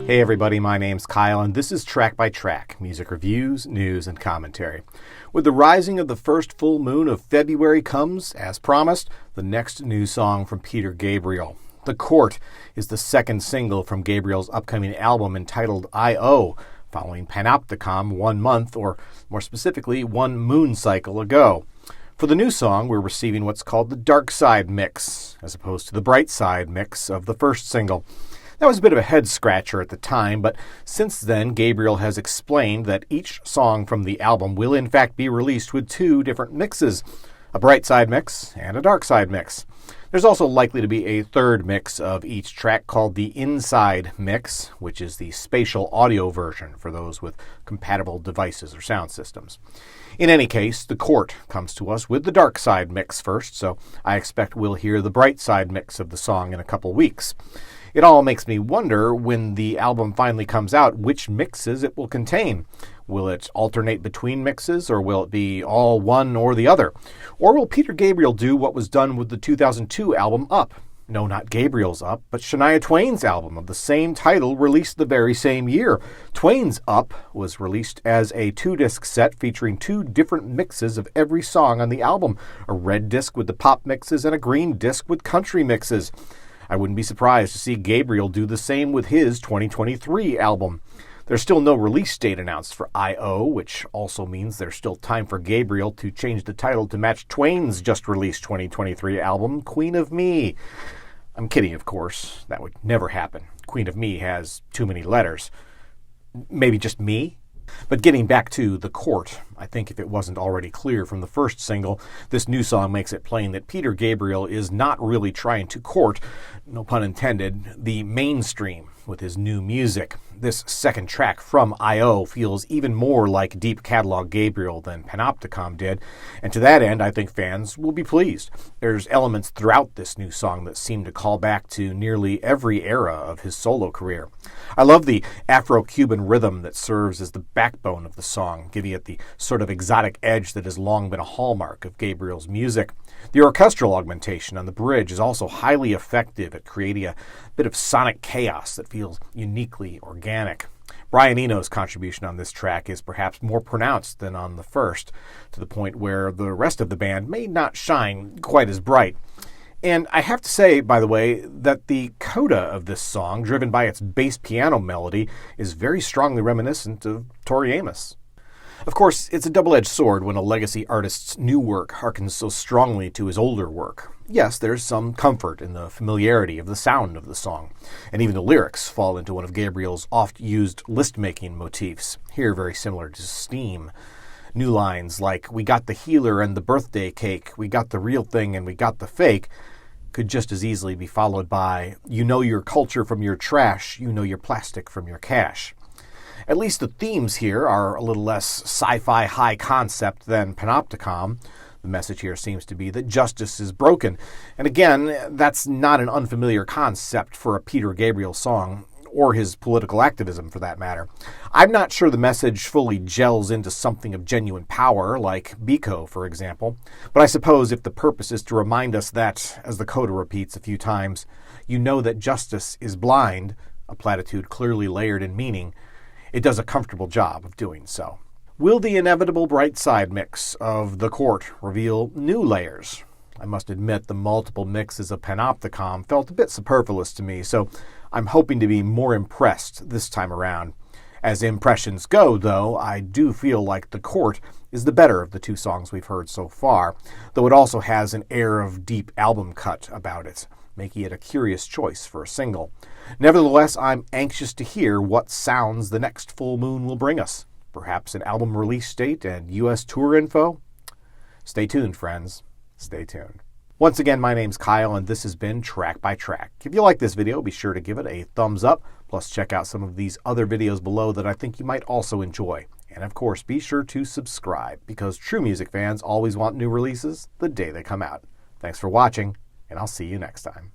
Hey everybody, my name's Kyle, and this is Track by Track, music reviews, news, and commentary. With the rising of the first full moon of February comes, as promised, the next new song from Peter Gabriel. The Court is the second single from Gabriel's upcoming album entitled I.O., following Panopticon 1 month, or more specifically, 1 moon cycle ago. For the new song, we're receiving what's called the dark side mix, as opposed to the bright side mix of the first single. That was a bit of a head-scratcher at the time, but since then, Gabriel has explained that each song from the album will in fact be released with 2 different mixes, a bright side mix and a dark side mix. There's also likely to be a third mix of each track called the Inside Mix, which is the spatial audio version for those with compatible devices or sound systems. In any case, The Court comes to us with the dark side mix first, so I expect we'll hear the bright side mix of the song in a couple weeks. It all makes me wonder, when the album finally comes out, which mixes it will contain. Will it alternate between mixes, or will it be all one or the other? Or will Peter Gabriel do what was done with the 2002 album Up? No, not Gabriel's Up, but Shania Twain's album of the same title, released the very same year. Twain's Up was released as a 2-disc set featuring 2 different mixes of every song on the album, a red disc with the pop mixes and a green disc with country mixes. I wouldn't be surprised to see Gabriel do the same with his 2023 album. There's still no release date announced for I.O., which also means there's still time for Gabriel to change the title to match Twain's just-released 2023 album, Queen of Me. I'm kidding, of course. That would never happen. Queen of Me has too many letters. Maybe just me? But getting back to The Court, I think if it wasn't already clear from the first single, this new song makes it plain that Peter Gabriel is not really trying to court, no pun intended, the mainstream with his new music. This second track from I.O. feels even more like deep catalog Gabriel than Panopticon did, and to that end, I think fans will be pleased. There's elements throughout this new song that seem to call back to nearly every era of his solo career. I love the Afro-Cuban rhythm that serves as the backbone of the song, giving it the sort of exotic edge that has long been a hallmark of Gabriel's music. The orchestral augmentation on the bridge is also highly effective at creating a bit of sonic chaos that feels uniquely organic. Brian Eno's contribution on this track is perhaps more pronounced than on the first, to the point where the rest of the band may not shine quite as bright. And I have to say, by the way, that the coda of this song, driven by its bass piano melody, is very strongly reminiscent of Tori Amos. Of course, it's a double-edged sword when a legacy artist's new work harkens so strongly to his older work. Yes, there's some comfort in the familiarity of the sound of the song, and even the lyrics fall into one of Gabriel's oft-used list-making motifs, here very similar to Steam. New lines like, "We got the healer and the birthday cake, we got the real thing and we got the fake," could just as easily be followed by, "You know your culture from your trash, you know your plastic from your cash." At least the themes here are a little less sci-fi high concept than Panopticon. The message here seems to be that justice is broken. And again, that's not an unfamiliar concept for a Peter Gabriel song, or his political activism for that matter. I'm not sure the message fully gels into something of genuine power, like Biko, for example. But I suppose if the purpose is to remind us that, as the coda repeats a few times, you know that justice is blind, a platitude clearly layered in meaning, it does a comfortable job of doing so. Will the inevitable bright side mix of The Court reveal new layers? I must admit the multiple mixes of Panopticon felt a bit superfluous to me, so I'm hoping to be more impressed this time around. As impressions go, though, I do feel like The Court is the better of the 2 songs we've heard so far, though it also has an air of deep album cut about it, making it a curious choice for a single. Nevertheless, I'm anxious to hear what sounds the next full moon will bring us. Perhaps an album release date and US tour info? Stay tuned, friends. Stay tuned. Once again, my name's Kyle, and this has been Track by Track. If you like this video, be sure to give it a thumbs up. Plus, check out some of these other videos below that I think you might also enjoy. And of course, be sure to subscribe, because true music fans always want new releases the day they come out. Thanks for watching, and I'll see you next time.